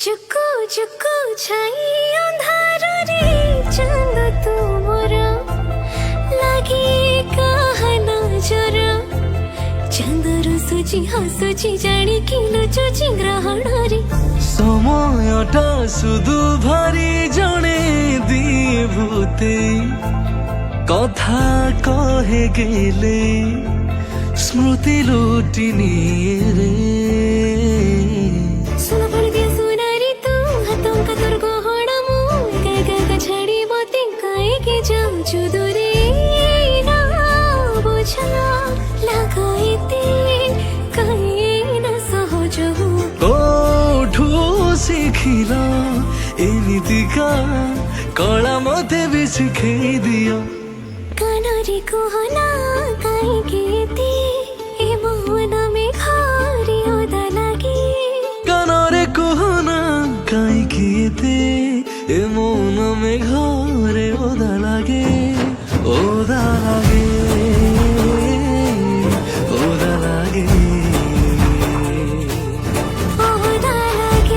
जुको जुको छाई अंधारे चांद तू मोरा लागे कहना जरा चांदर सुची हसुची जानी कि लुचुची ग्रहण रे সময়টা শুধু ভারি জনে দিয়ে ভূতে কথা কহে গেলে স্মৃতি লুটি নিয়ে রে सुना पड़ दिया सुना रे तू हाथों का तुर गहना मु का छड़ी बोते काहे के जाऊं चुदुरे ना बुझा लगाए ते काहे ना सहज हूँ কোঠু শিখিল এমিতিকা কলা মতে भी শিখেই দিও कानारे कोहना काहे के ते ए मोहना में खारी ओदा लागे কানরে কোহনা কাই কিতে এ মন মে ঘরে ওদালা